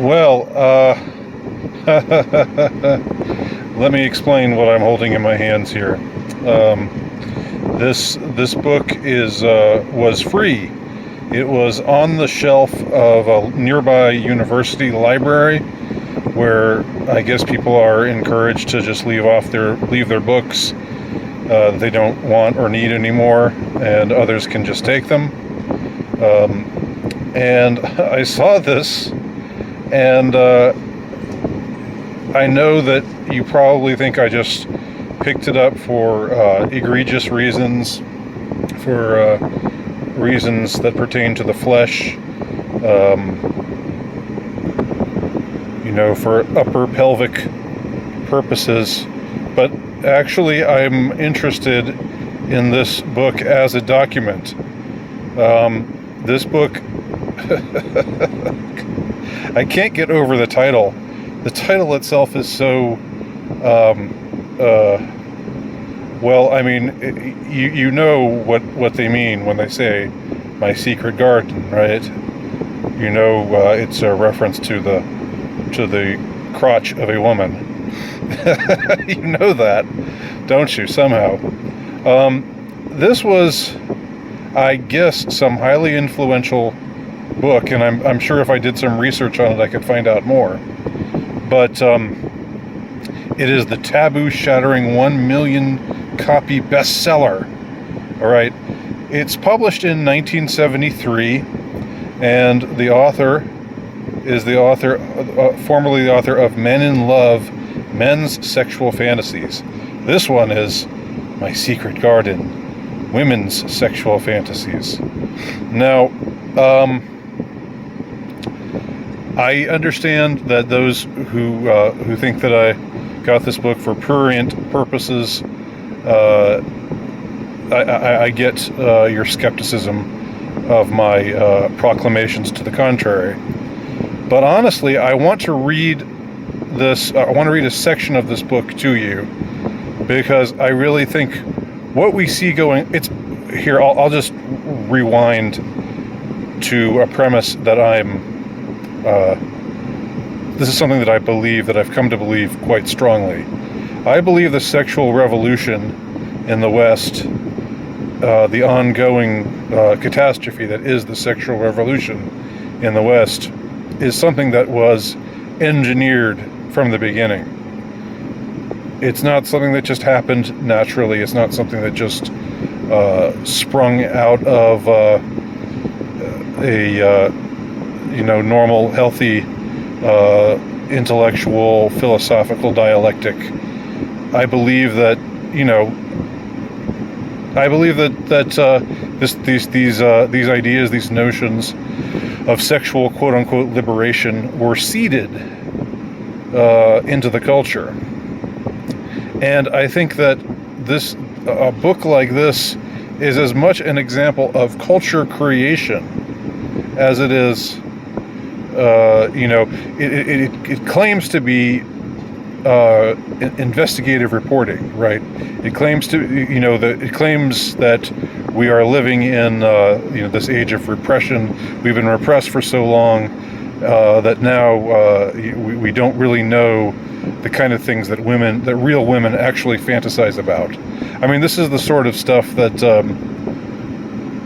Well, let me explain what I'm holding in my hands here. This book was free. It was on the shelf of a nearby university library, where I guess people are encouraged to just leave their books they don't want or need anymore, and others can just take them. And I saw this, and I know that you probably think I just picked it up for egregious reasons, for reasons that pertain to the flesh, for upper pelvic purposes. But actually, I'm interested in this book as a document. This book, I can't get over the title. The title itself is so, well, I mean, you know what they mean when they say "my secret garden," right? You know, it's a reference to the crotch of a woman. You know that, don't you? Somehow, this was, I guess, some highly influential book, and I'm sure if I did some research on it, I could find out more. But it is the taboo-shattering 1 million copy bestseller. All right, it's published in 1973, and the author is formerly the author of Men in Love, Men's Sexual Fantasies. This one is My Secret Garden, Women's Sexual Fantasies. Now, I understand that those who think that I got this book for prurient purposes, I get your skepticism of my proclamations to the contrary. But honestly, I want to read this. I want to read a section of this book to you, because I really think what we see going. It's here. I'll just rewind to a premise that this is something that I believe, that I've come to believe quite strongly. I believe the sexual revolution in the West, the ongoing catastrophe that is the sexual revolution in the West, is something that was engineered from the beginning. It's not something that just happened naturally. It's not something that just sprung out of a normal, healthy, intellectual, philosophical dialectic. I believe that these ideas, these notions of sexual quote-unquote liberation were seeded into the culture. And I think that a book like this is as much an example of culture creation as it is, it claims to be investigative reporting, right? It claims that we are living in this age of repression. We've been repressed for so long that now we don't really know the kind of things that real women actually fantasize about. I mean, this is the sort of stuff that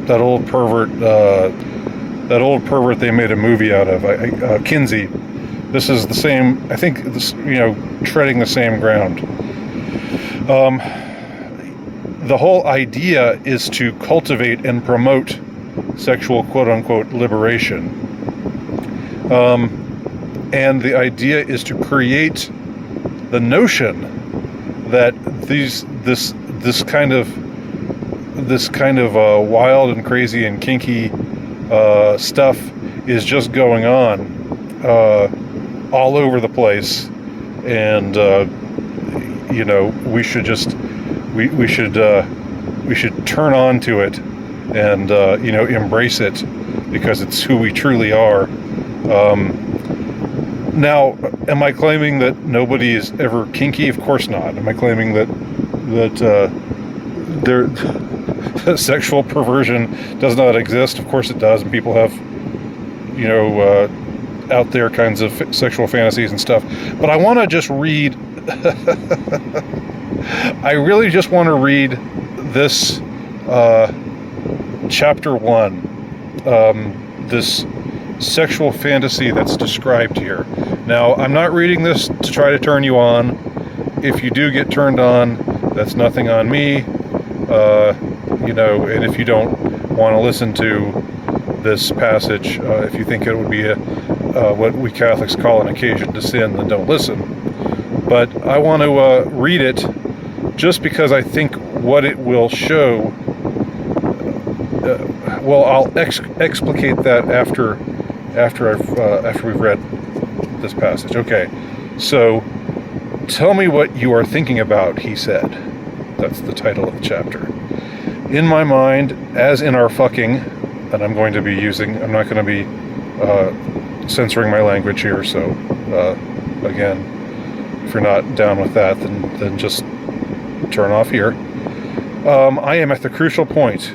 that old pervert they made a movie out of, Kinsey. This is the same. I think this, treading the same ground. The whole idea is to cultivate and promote sexual quote-unquote liberation. And the idea is to create the notion that this kind of wild and crazy and kinky stuff is just going on all over the place, and we should turn on to it and embrace it, because it's who we truly are. Now, am I claiming that nobody is ever kinky? Of course not. Am I claiming that sexual perversion does not exist? Of course it does, and people have out there kinds of sexual fantasies and stuff. But I want to just read. I really just want to read this chapter 1. This sexual fantasy that's described here. Now, I'm not reading this to try to turn you on. If you do get turned on, that's nothing on me. And if you don't want to listen to this passage, if you think it would be what we Catholics call an occasion to sin, then don't listen. But I want to read it just because I think what it will show. I'll explicate that after we've read this passage. Okay, so tell me what you are thinking about, he said. That's the title of the chapter. In my mind, as in our fucking, and I'm not going to be censoring my language here, so again, if you're not down with that, then just turn off here. I am at the crucial point.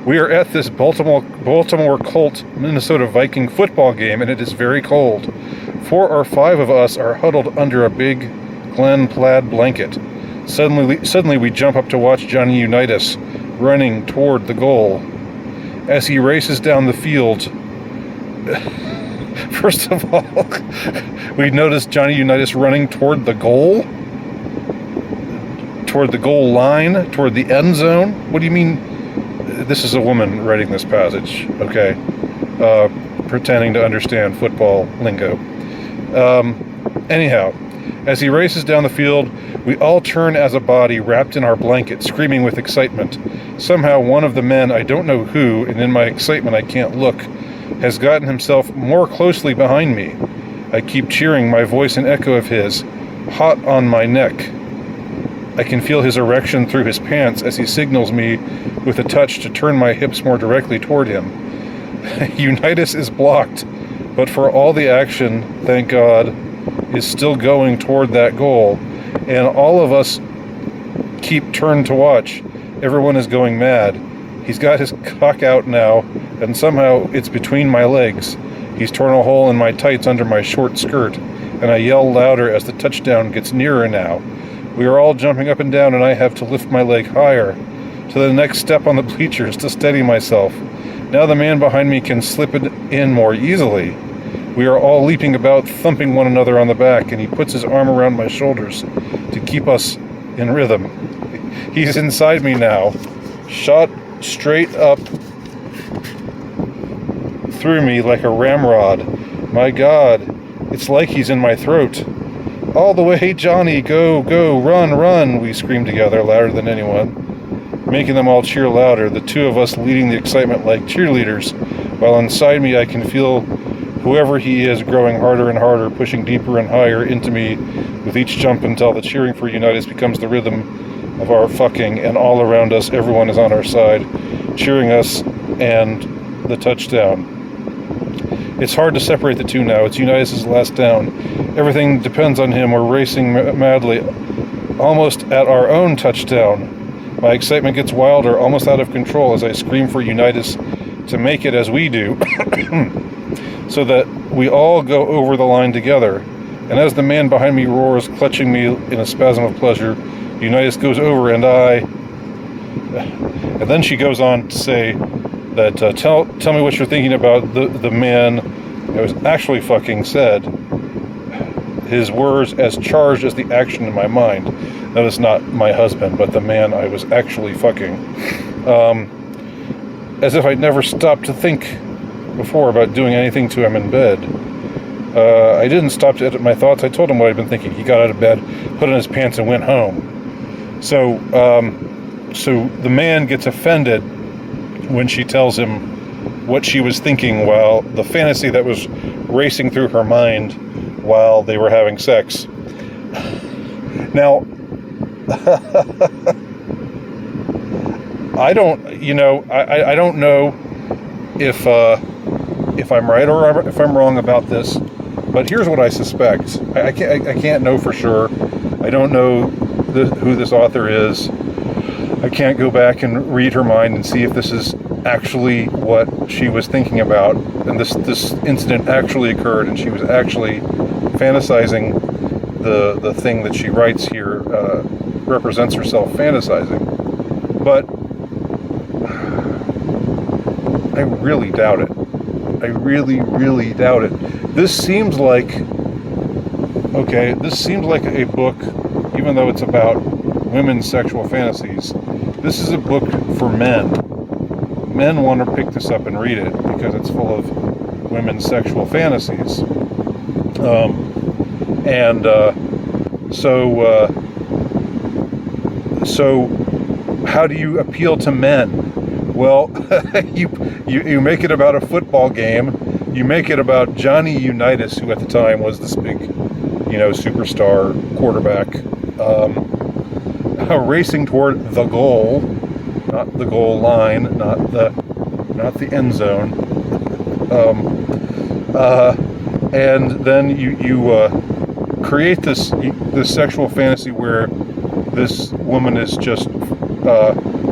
We are at this Baltimore Colt Minnesota Viking football game, and it is very cold. 4 or 5 of us are huddled under a big Glen plaid blanket. Suddenly we jump up to watch Johnny Unitas running toward the goal. As he races down the field, first of all, we notice Johnny Unitas running toward the goal? Toward the goal line? Toward the end zone? What do you mean? This is a woman writing this passage, okay? Pretending to understand football lingo. Anyhow, as he races down the field, we all turn as a body wrapped in our blanket, screaming with excitement. Somehow one of the men, I don't know who, and in my excitement I can't look, has gotten himself more closely behind me. I keep cheering, my voice an echo of his, hot on my neck. I can feel his erection through his pants as he signals me with a touch to turn my hips more directly toward him. Unitas is blocked, but for all the action, thank God, is still going toward that goal, and all of us keep turned to watch. Everyone is going mad. He's got his cock out now, and somehow it's between my legs. He's torn a hole in my tights under my short skirt, and I yell louder as the touchdown gets nearer now. We are all jumping up and down, and I have to lift my leg higher to the next step on the bleachers to steady myself. Now the man behind me can slip it in more easily. We are all leaping about, thumping one another on the back, and he puts his arm around my shoulders to keep us in rhythm. He's inside me now, shot straight up through me like a ramrod. My God, it's like he's in my throat. All the way, Johnny, go, go, run, run, we scream together, louder than anyone, making them all cheer louder, the two of us leading the excitement like cheerleaders, while inside me I can feel whoever he is growing harder and harder, pushing deeper and higher into me with each jump until the cheering for Unitas becomes the rhythm of our fucking, and all around us everyone is on our side, cheering us and the touchdown. It's hard to separate the two now. It's Unitas' last down. Everything depends on him. We're racing madly, almost at our own touchdown. My excitement gets wilder, almost out of control, as I scream for Unitas to make it as we do, so that we all go over the line together. And as the man behind me roars, clutching me in a spasm of pleasure, Unitas goes over and then she goes on to say that, tell me what you're thinking about the man that was actually fucking said. His words as charged as the action in my mind. Notice not my husband, but the man I was actually fucking. As if I'd never stopped to think before about doing anything to him in bed. I didn't stop to edit my thoughts. I told him what I'd been thinking. He got out of bed, put on his pants, and went home. So the man gets offended when she tells him what she was thinking while the fantasy that was racing through her mind while they were having sex. Now, I don't know if I'm right or if I'm wrong about this, but here's what I suspect. I can't know for sure. I don't know who this author is. I can't go back and read her mind and see if this is actually what she was thinking about, and this incident actually occurred, and she was actually fantasizing the thing that she writes here, represents herself fantasizing. But I really doubt it. I really, really doubt it. This seems like a book, even though it's about women's sexual fantasies. This is a book for men. Men want to pick this up and read it because it's full of women's sexual fantasies. So how do you appeal to men? Well, you make it about a football game. You make it about Johnny Unitas, who at the time was this big, superstar quarterback, racing toward the goal, not the goal line, not the end zone. And then you create this sexual fantasy where this woman is just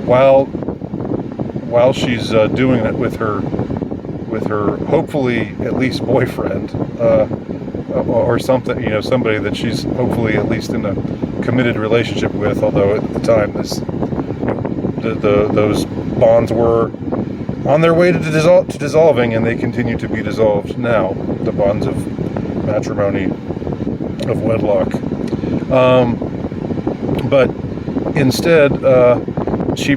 while she's doing it with her hopefully at least boyfriend, or something, somebody that she's hopefully at least in a committed relationship with, although at the time those bonds were on their way to dissolving, and they continue to be dissolved now, the bonds of matrimony, of wedlock. But instead, she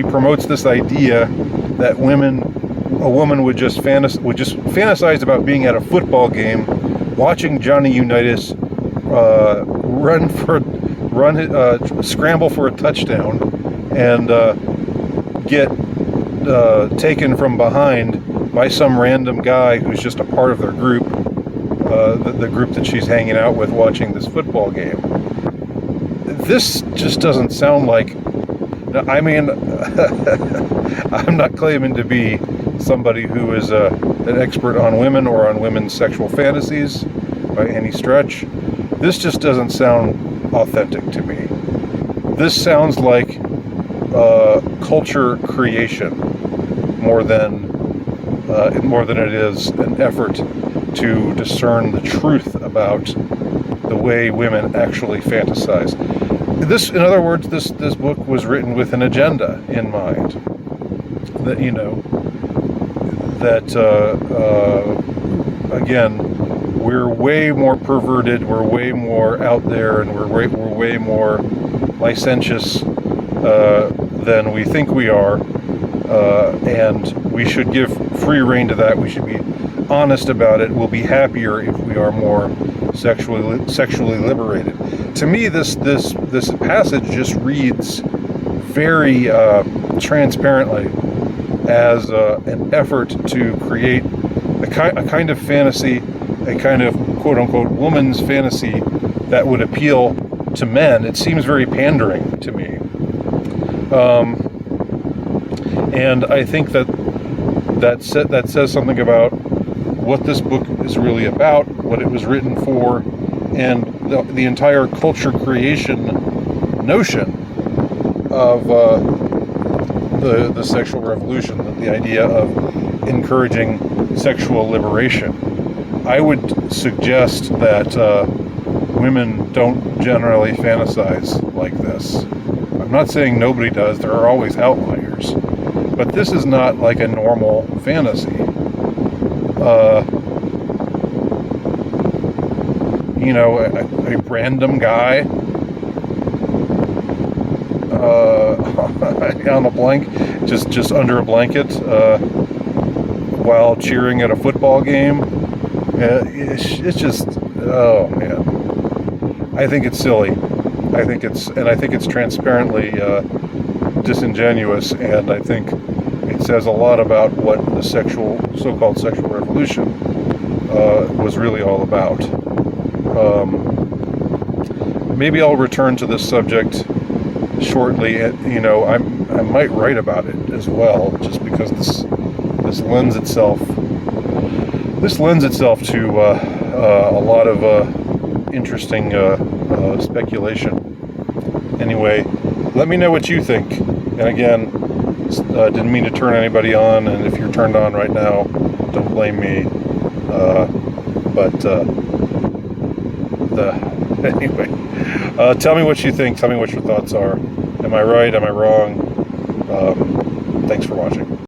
promotes this idea that a woman would just fantasize about being at a football game, watching Johnny Unitas scramble for a touchdown, and get taken from behind by some random guy who's just a part of their group, the group that she's hanging out with watching this football game. This just doesn't sound like, I mean, I'm not claiming to be somebody who is an expert on women or on women's sexual fantasies by any stretch. This just doesn't sound authentic to me. This sounds like culture creation more than it is an effort to discern the truth about the way women actually fantasize. In other words, this book was written with an agenda in mind. Again, we're way more perverted, we're way more out there, and we're way more licentious than we think we are, and we should give free rein to that. We should be honest about it. We'll be happier if we are more sexually liberated. To me, this passage just reads very transparently as an effort to create a kind of fantasy, a kind of quote-unquote woman's fantasy that would appeal to men. It seems very pandering to me. And I think that says something about what this book is really about, what it was written for, and the entire culture creation notion of the sexual revolution, the idea of encouraging sexual liberation. I would suggest that women don't generally fantasize like this. I'm not saying nobody does, there are always outliers, but this is not like a normal fantasy. A random guy on a just under a blanket while cheering at a football game. It's just, oh man, I think it's silly. I think it's transparently disingenuous, and I think it says a lot about what the so-called sexual revolution was really all about. Maybe I'll return to this subject shortly. I might write about it as well, just because this lends itself to a lot of interesting speculation. Anyway, let me know what you think. And again, Didn't mean to turn anybody on, and if you're turned on right now, don't blame me. Anyway, tell me what you think. Tell me what your thoughts are. Am I right? Am I wrong? Thanks for watching.